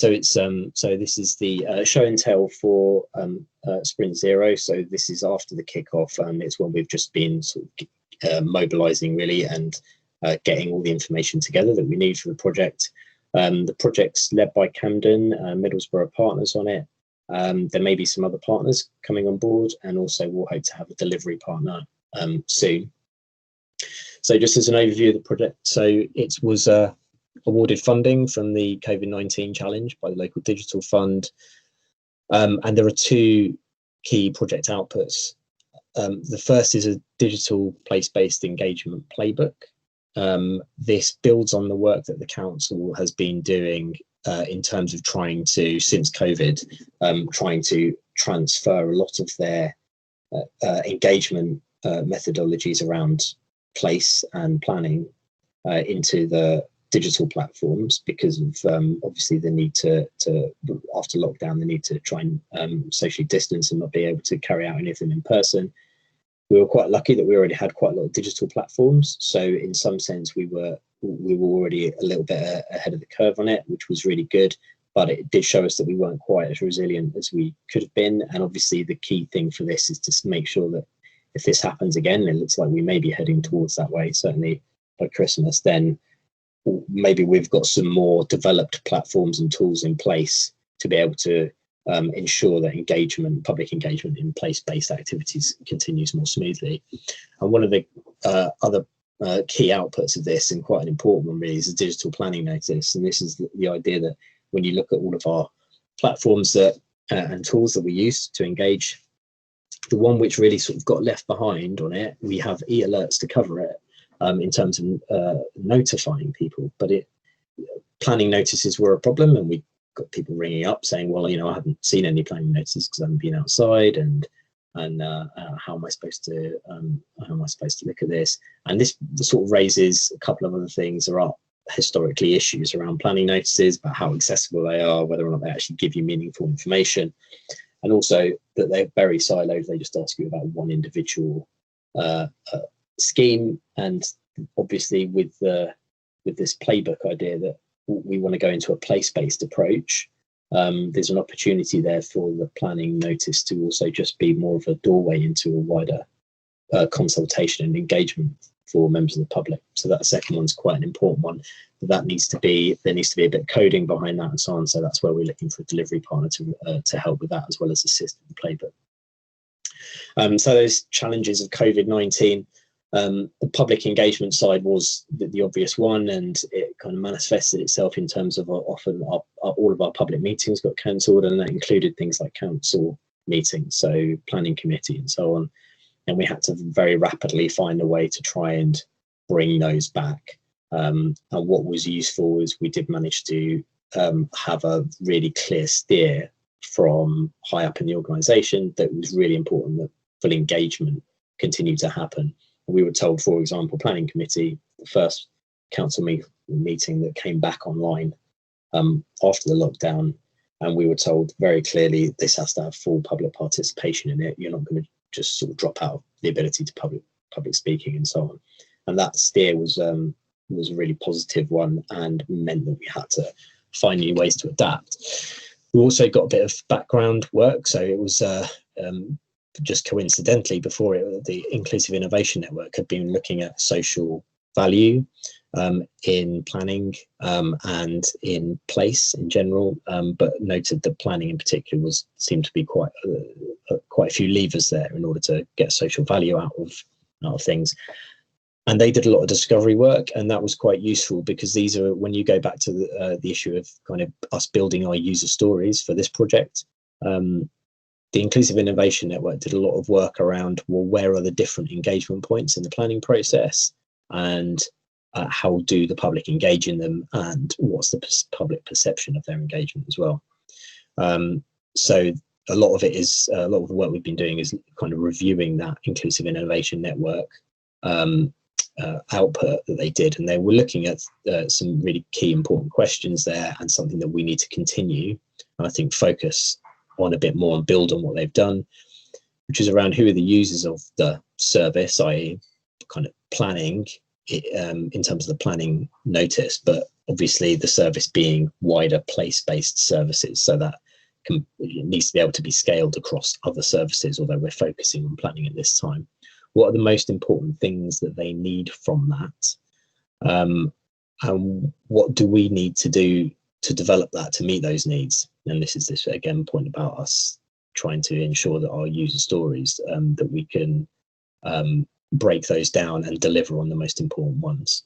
So it's so this is the show and tell for Sprint Zero. So this is after the kickoff. It's when we've just been sort of mobilising really and getting all the information together that we need for the project. The project's led by Camden, Middlesborough partners on it. There may be some other partners coming on board, and also we'll hope to have a delivery partner soon. So just as an overview of the project, so it was awarded funding from the COVID-19 challenge by the local digital fund, and there are two key project outputs. The first is a digital place-based engagement playbook. This builds on the work that the council has been doing in terms of trying to, since COVID, trying to transfer a lot of their engagement methodologies around place and planning into the digital platforms because of obviously the need to after lockdown, the need to try and socially distance and not be able to carry out anything in person. We were quite lucky that we already had quite a lot of digital platforms, so in some sense we were already a little bit ahead of the curve on it, which was really good, but it did show us that we weren't quite as resilient as we could have been. And obviously the key thing for this is to make sure that if this happens again, it looks like we may be heading towards that way, certainly by Christmas, then maybe we've got some more developed platforms and tools in place to be able to ensure that engagement, public engagement in place-based activities continues more smoothly. And one of the other key outputs of this, and quite an important one really, is a digital planning notice. And this is the idea that when you look at all of our platforms that and tools that we use to engage, the one which really sort of got left behind on it, we have e-alerts to cover it in terms of notifying people, but planning notices were a problem, and we got people ringing up saying, well, you know, I haven't seen any planning notices because I haven't been outside, and how am I supposed to look at this? And this sort of raises a couple of other things. There are historically issues around planning notices, about how accessible they are, whether or not they actually give you meaningful information, and also that they're very siloed. They just ask you about one individual scheme. And obviously with this playbook idea that we want to go into a place-based approach, there's an opportunity there for the planning notice to also just be more of a doorway into a wider consultation and engagement for members of the public. So that second one's quite an important one. But there needs to be a bit of coding behind that and so on. So that's where we're looking for a delivery partner to help with that, as well as assist with the playbook. So those challenges of COVID-19, the public engagement side was the obvious one, and it kind of manifested itself in terms of often all of our public meetings got cancelled, and that included things like council meetings, so planning committee and so on. And we had to very rapidly find a way to try and bring those back. And what was useful is we did manage to have a really clear steer from high up in the organisation that it was really important that full engagement continued to happen. We were told, for example, planning committee, the first council meeting that came back online after the lockdown, and we were told very clearly this has to have full public participation in it. You're not going to just sort of drop out the ability to public speaking and so on. And that steer was a really positive one, and meant that we had to find new ways to adapt. We also got a bit of background work, so it was just coincidentally before the Inclusive Innovation Network had been looking at social value in planning and in place in general, but noted that planning in particular seemed to be quite a few levers there in order to get social value out of things. And they did a lot of discovery work, and that was quite useful, because these are, when you go back to the issue of kind of us building our user stories for this project, the Inclusive Innovation Network did a lot of work around, well, where are the different engagement points in the planning process, and how do the public engage in them, and what's the public perception of their engagement as well. So a lot of the work we've been doing is kind of reviewing that Inclusive Innovation Network output that they did, and they were looking at some really key important questions there, and something that we need to continue, and I think focus on a bit more and build on what they've done, which is around who are the users of the service, i.e. kind of planning in terms of the planning notice, but obviously the service being wider place-based services, so that it needs to be able to be scaled across other services, although we're focusing on planning at this time. What are the most important things that they need from that? And what do we need to do to develop that to meet those needs? And this again point about us trying to ensure that our user stories, that we can break those down and deliver on the most important ones.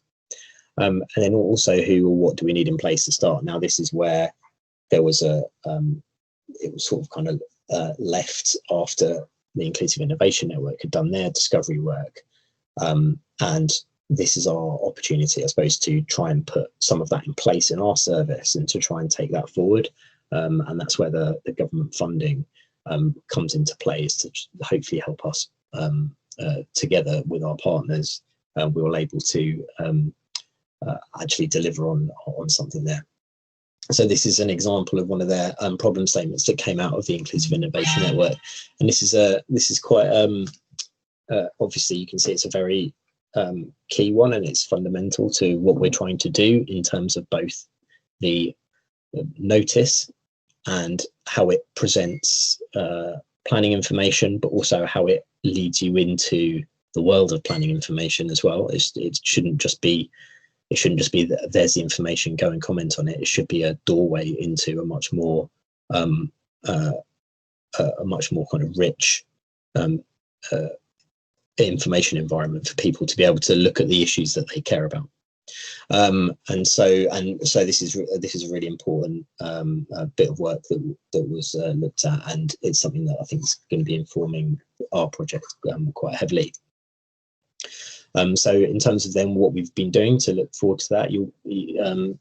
And then also who or what do we need in place to start? Now, this is where there was it was sort of kind of left after the Inclusive Innovation Network had done their discovery work. And this is our opportunity, I suppose, to try and put some of that in place in our service and to try and take that forward. And that's where the government funding comes into play, is to hopefully help us together with our partners. We were able to actually deliver on something there. So this is an example of one of their problem statements that came out of the Inclusive Innovation Network, and this is quite obviously you can see it's a very key one, and it's fundamental to what we're trying to do in terms of both the notice and how it presents planning information, but also how it leads you into the world of planning information as well. It shouldn't just be that there's the information, go and comment on it. It should be a doorway into a much more kind of rich information environment for people to be able to look at the issues that they care about. And so this is a really important bit of work that was looked at, and it's something that I think is going to be informing our project quite heavily. So in terms of then what we've been doing to look forward to that,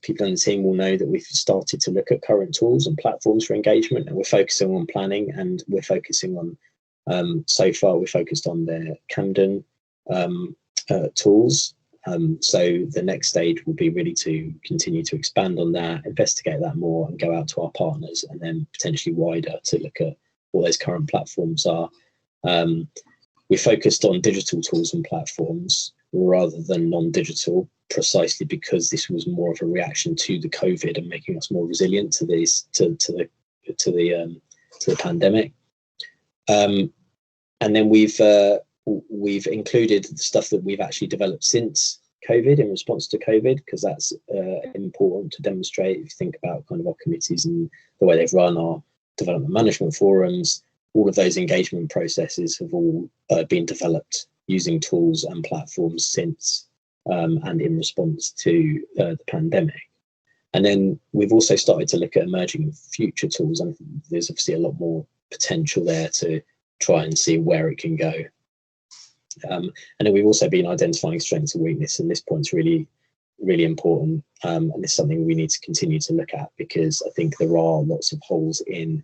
people on the team will know that we've started to look at current tools and platforms for engagement, and we're focusing on planning, and we're focusing on so far we're focused on the Camden tools. So the next stage will be really to continue to expand on that, investigate that more, and go out to our partners, and then potentially wider to look at what those current platforms are. We focused on digital tools and platforms rather than non-digital, precisely because this was more of a reaction to the COVID and making us more resilient to the pandemic. And then we've included the stuff that we've actually developed since COVID in response to COVID, because that's important to demonstrate. If you think about kind of our committees and the way they've run our development management forums, all of those engagement processes have all been developed using tools and platforms since and in response to the pandemic. And then we've also started to look at emerging future tools, and there's obviously a lot more potential there to try and see where it can go. And then we've also been identifying strengths and weakness, and this point's really, really important, and it's something we need to continue to look at, because I think there are lots of holes in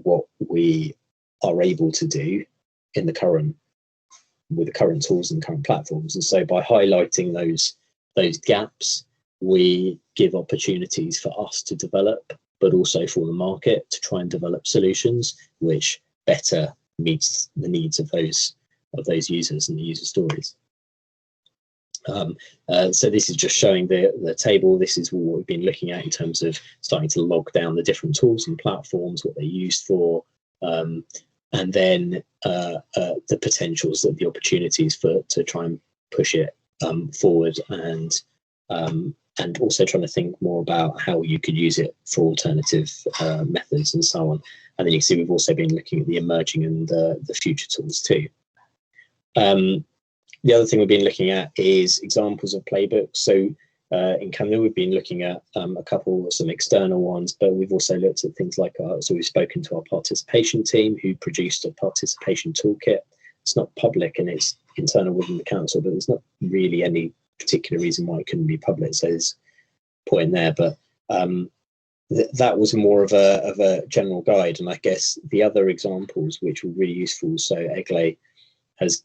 what we are able to do with the current tools and current platforms. And so by highlighting those gaps, we give opportunities for us to develop, but also for the market to try and develop solutions which better meets the needs of those users and the user stories. So this is just showing the table. This is what we've been looking at in terms of starting to log down the different tools and platforms, what they're used for, and then the potentials, the opportunities to try and push it forward, and also trying to think more about how you could use it for alternative methods and so on. And then you can see we've also been looking at the emerging and the future tools too. The other thing we've been looking at is examples of playbooks. So in Camden, we've been looking at some external ones, but we've also looked at things like so we've spoken to our participation team, who produced a participation toolkit. It's not public and it's internal within the council, but there's not really any particular reason why it couldn't be public. So there's a point there, but that was more of a general guide. And I guess the other examples which were really useful, so Eglay has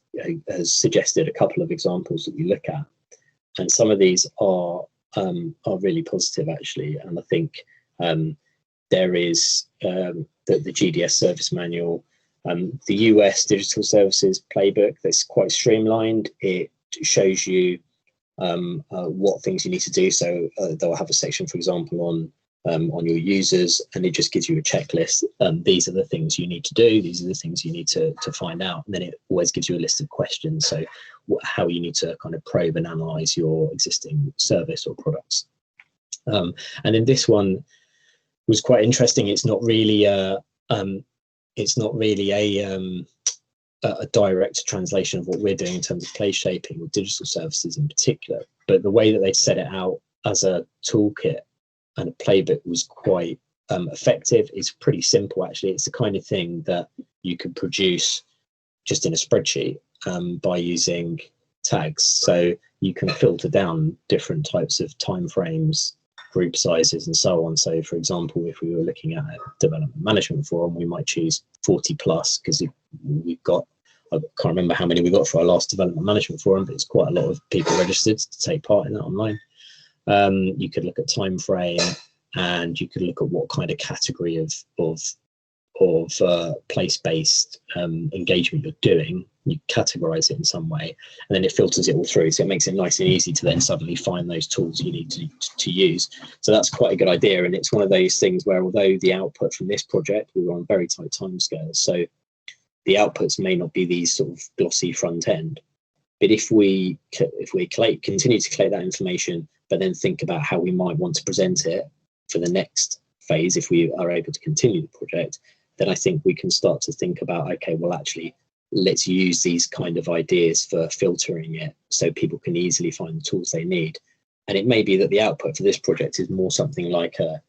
suggested a couple of examples that we look at, and some of these are really positive actually. And I think there is the GDS service manual, the US digital services playbook that's quite streamlined. It shows you what things you need to do. So they'll have a section, for example, on your users, and it just gives you a checklist. These are the things you need to do. These are the things you need to find out. And then it always gives you a list of questions. So how you need to kind of probe and analyze your existing service or products. And then this one was quite interesting. It's not really a direct translation of what we're doing in terms of play shaping or digital services in particular, but the way that they set it out as a toolkit and a playbook was quite effective. It's pretty simple, actually. It's the kind of thing that you could produce just in a spreadsheet by using tags. So you can filter down different types of timeframes, group sizes, and so on. So, for example, if we were looking at a development management forum, we might choose 40 plus, because we've got, I can't remember how many we got for our last development management forum, but it's quite a lot of people registered to take part in that online. You could look at time frame, and you could look at what kind of category of place-based engagement you're doing. You categorize it in some way, and then it filters it all through, so it makes it nice and easy to then suddenly find those tools you need to use. So that's quite a good idea, and it's one of those things where, although the output from this project, we were on very tight timescales, so the outputs may not be these sort of glossy front end, but if we continue to collect that information, but then think about how we might want to present it for the next phase, if we are able to continue the project, then I think we can start to think about, okay, well, actually, let's use these kind of ideas for filtering it so people can easily find the tools they need. And it may be that the output for this project is more something like a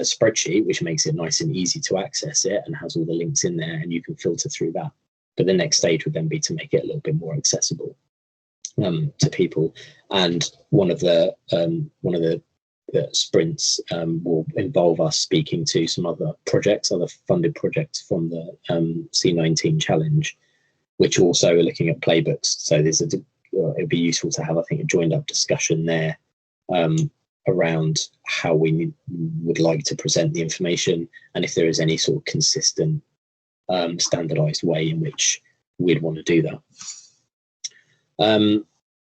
spreadsheet, which makes it nice and easy to access it and has all the links in there, and you can filter through that. But the next stage would then be to make it a little bit more accessible to people. And one of the sprints will involve us speaking to some other funded projects from the C19 challenge, which also are looking at playbooks. So it'd be useful to have, I think, a joined up discussion there around how we would like to present the information, and if there is any sort of consistent standardized way in which we'd want to do that.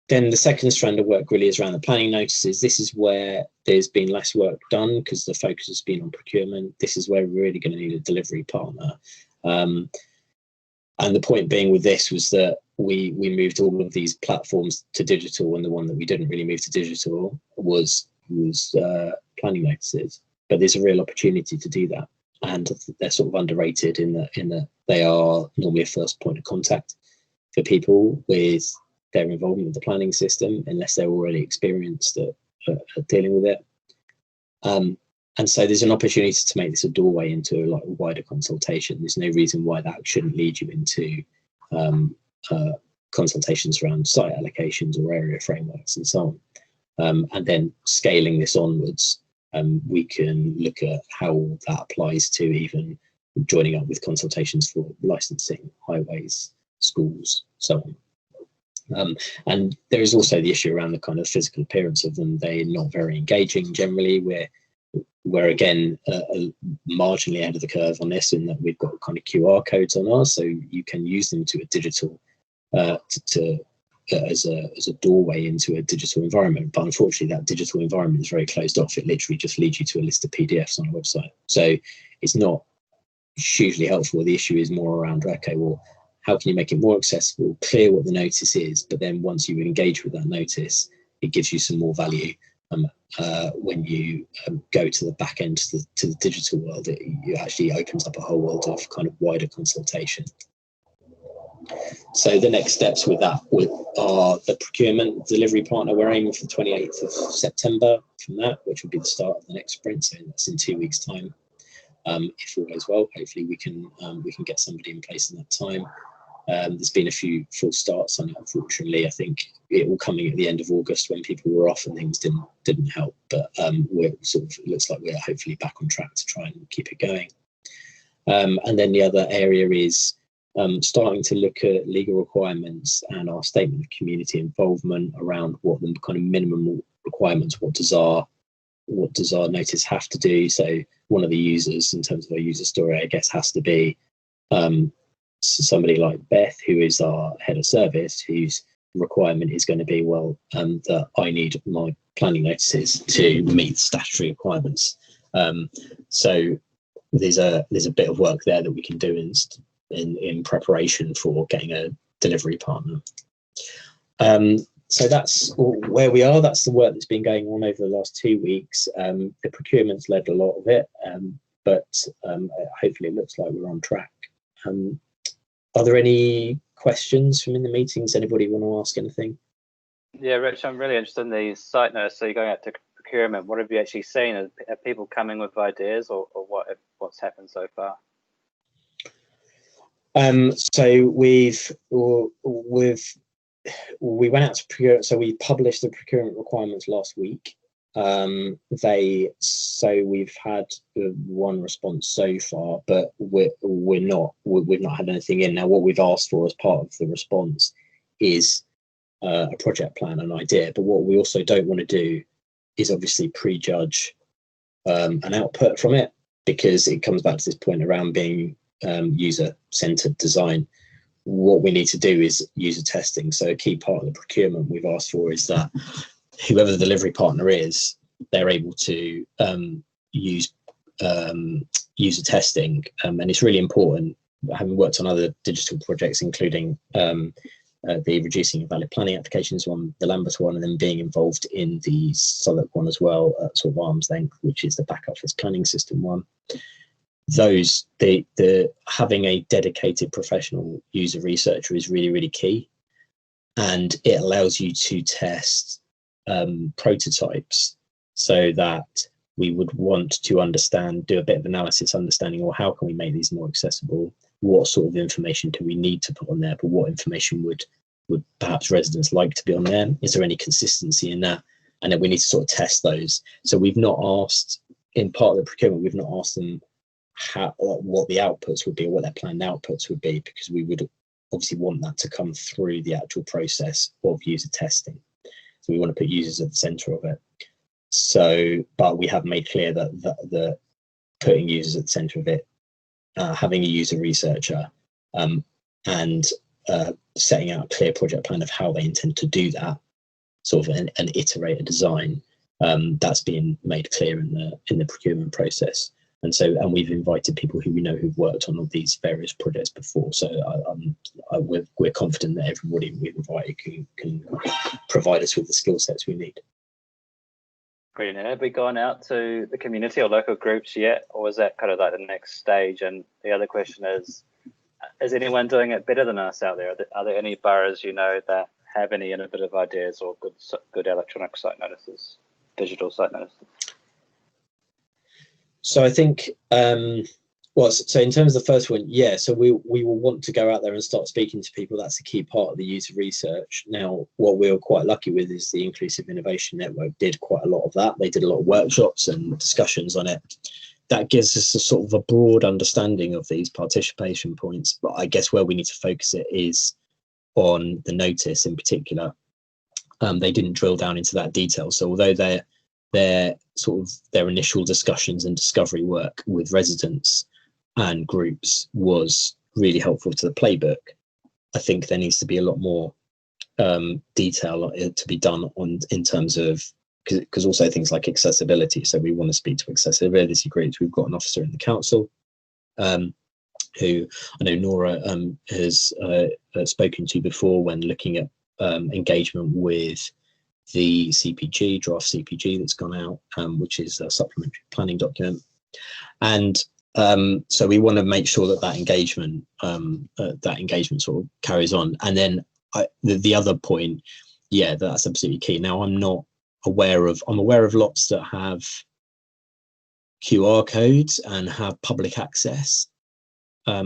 Then the second strand of work really is around the planning notices. This is where there's been less work done because the focus has been on procurement. This is where we're really going to need a delivery partner. And the point being with this was that we moved all of these platforms to digital, and the one that we didn't really move to digital was planning notices. But there's a real opportunity to do that, and they're sort of underrated in that they are normally a first point of contact for people with their involvement with the planning system, unless they're already experienced at dealing with it. And so there's an opportunity to make this a doorway into a wider consultation. There's no reason why that shouldn't lead you into consultations around site allocations or area frameworks and so on. And then scaling this onwards, we can look at how that applies to even joining up with consultations for licensing, highways, schools, so on. And there is also the issue around the kind of physical appearance of them. They're not very engaging generally. We're again marginally ahead of the curve on this, in that we've got kind of QR codes on ours, so you can use them to a digital as a doorway into a digital environment. But unfortunately, that digital environment is very closed off. It literally just leads you to a list of PDFs on a website. So it's not hugely helpful. The issue is more around, okay, well, how can you make it more accessible, clear what the notice is, but then once you engage with that notice, it gives you some more value. When you go to the back end to the digital world, it actually opens up a whole world of kind of wider consultation. So the next steps with that are the procurement delivery partner. We're aiming for the 28th of September from that, which will be the start of the next sprint. So that's in 2 weeks' time. If all goes well, hopefully we can get somebody in place in that time. There's been a few false starts on it, unfortunately. I think it all coming at the end of August when people were off and things didn't help. But it looks like we're hopefully back on track to try and keep it going. And then the other area is starting to look at legal requirements and our statement of community involvement around what the kind of minimum requirements, what does our notice have to do. So one of the users, in terms of our user story, I guess, has to be somebody like Beth, who is our head of service, who's requirement is going to be, well, that I need my planning notices to meet statutory requirements. So there's a bit of work there that we can do in preparation for getting a delivery partner. So that's where we are. That's the work that's been going on over the last 2 weeks. The procurement's led a lot of it, but hopefully it looks like we're on track. Are there any questions from in the meetings? Anybody want to ask anything? Yeah, Rich, I'm really interested in the site notice. So you're going out to procurement. What have you actually seen? Are people coming with ideas, or what's happened so far? So we went out to procure. So we published the procurement requirements last week. We've had one response so far, but we've not had anything in. Now, what we've asked for as part of the response is a project plan, an idea. But what we also don't want to do is obviously prejudge an output from it, because it comes back to this point around being user-centered design. What we need to do is user testing. So a key part of the procurement we've asked for is that whoever the delivery partner is, they're able to use user testing, and it's really important. Having worked on other digital projects, including the reducing invalid planning applications one, the Lambeth one, and then being involved in the Southwark one as well, at sort of arm's length, which is the back office planning system one. Those the having a dedicated professional user researcher is really, really key, and it allows you to test prototypes, so that we would want to understand, do a bit of analysis, understanding, well, how can we make these more accessible? What sort of information do we need to put on there? But what information would perhaps residents like to be on there? Is there any consistency in that? And then we need to sort of test those. So we've not asked, in part of the procurement, we've not asked them what the outputs would be, or what their planned outputs would be, because we would obviously want that to come through the actual process of user testing. So we want to put users at the center of it. So, but we have made clear that the putting users at the center of it, having a user researcher, and setting out a clear project plan of how they intend to do that, sort of an iterator design, that's being made clear in the procurement process. And we've invited people who we know who've worked on all these various projects before. So we're confident that everybody we've invited can provide us with the skill sets we need. Brilliant. Have we gone out to the community or local groups yet, or is that kind of like the next stage? And the other question is anyone doing it better than us out there? Are there any boroughs that have any innovative ideas or good electronic site notices, digital site notices? So I think, so in terms of the first one, yeah, so we will want to go out there and start speaking to people. That's a key part of the user research. Now, what we were quite lucky with is the Inclusive Innovation Network did quite a lot of that. They did a lot of workshops and discussions on it. That gives us a sort of a broad understanding of these participation points. But I guess where we need to focus it is on the notice in particular. They didn't drill down into that detail. So although their initial discussions and discovery work with residents and groups was really helpful to the playbook, I think there needs to be a lot more detail to be done in terms of, because also things like accessibility. So we want to speak to accessibility groups. We've got an officer in the council who I know Nora has spoken to before when looking at engagement with the CPG, draft CPG that's gone out, which is a supplementary planning document. And so we want to make sure that engagement sort of carries on. And then the other point, yeah, that's absolutely key. Now, I'm aware of lots that have QR codes and have public access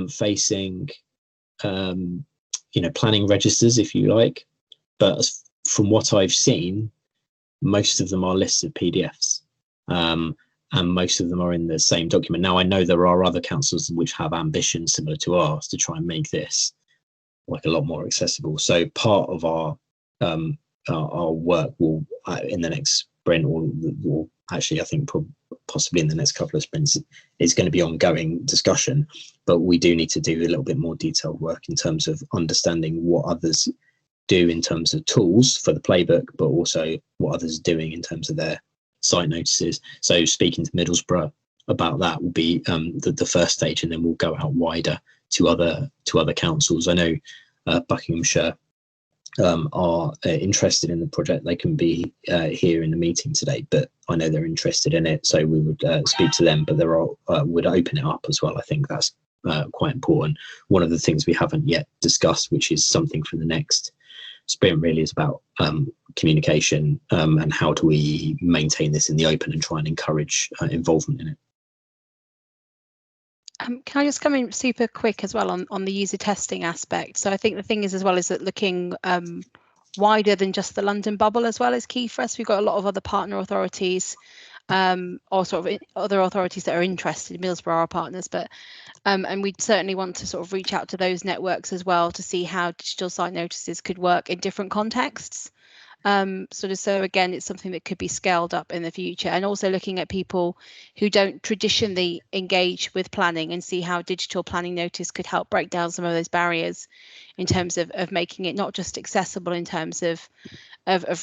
facing planning registers, if you like, but from what I've seen, most of them are listed PDFs, and most of them are in the same document. Now, I know there are other councils which have ambitions similar to ours to try and make this like a lot more accessible. So part of our work will in the next sprint, or actually I think possibly in the next couple of sprints, is going to be ongoing discussion. But we do need to do a little bit more detailed work in terms of understanding what others do in terms of tools for the playbook, but also what others are doing in terms of their site notices. So speaking to Middlesbrough about that will be the first stage, and then we'll go out wider to other councils. I know Buckinghamshire are interested in the project. They can be here in the meeting today, but I know they're interested in it, so we would speak to them, but there are would open it up as well. I think that's quite important. One of the things we haven't yet discussed, which is something for the next sprint, really is about communication, and how do we maintain this in the open and try and encourage involvement in it. Can I just come in super quick as well on the user testing aspect? So I think the thing is as well is that looking wider than just the London bubble as well is key for us. We've got a lot of other partner authorities, or sort of other authorities that are interested. Middlesbrough are partners, but and we'd certainly want to sort of reach out to those networks as well to see how digital site notices could work in different contexts. So again, it's something that could be scaled up in the future, and also looking at people who don't traditionally engage with planning and see how digital planning notice could help break down some of those barriers in terms of making it not just accessible in terms of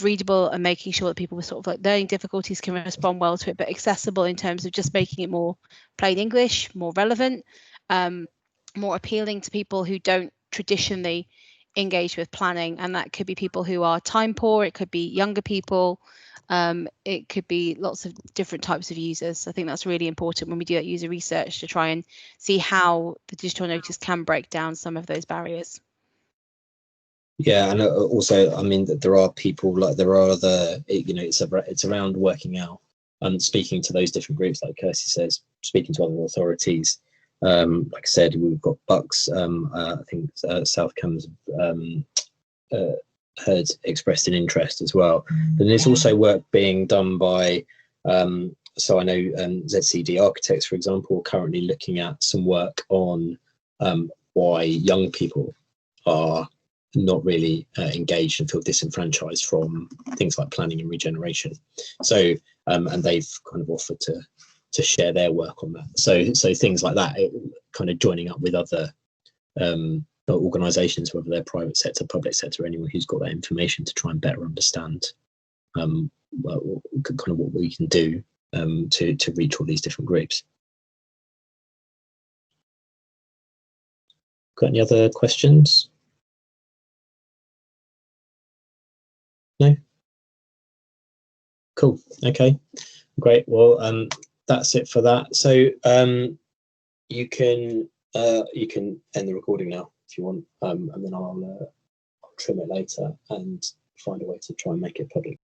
readable, and making sure that people with sort of like learning difficulties can respond well to it, but accessible in terms of just making it more plain English, more relevant, more appealing to people who don't traditionally engage with planning. And that could be people who are time poor, it could be younger people, it could be lots of different types of users. I think that's really important when we do that user research, to try and see how the digital notice can break down some of those barriers. Yeah, and also, I mean, that there are people, like there are other, it's around working out and speaking to those different groups, like Kirsty says, speaking to other authorities. Like I said, we've got Bucks. I think South Cams had expressed an interest as well. And there's also work being done by, so I know ZCD Architects, for example, are currently looking at some work on why young people are not really engaged and feel disenfranchised from things like planning and regeneration. So, and they've kind of offered to share their work on that. So things like that, kind of joining up with other organisations, whether they're private sector, public sector, anyone who's got that information, to try and better understand kind of what we can do to reach all these different groups. Got any other questions? No? Cool. Okay. Great. Well, that's it for that. So you can end the recording now if you want, and then I'll trim it later and find a way to try and make it public.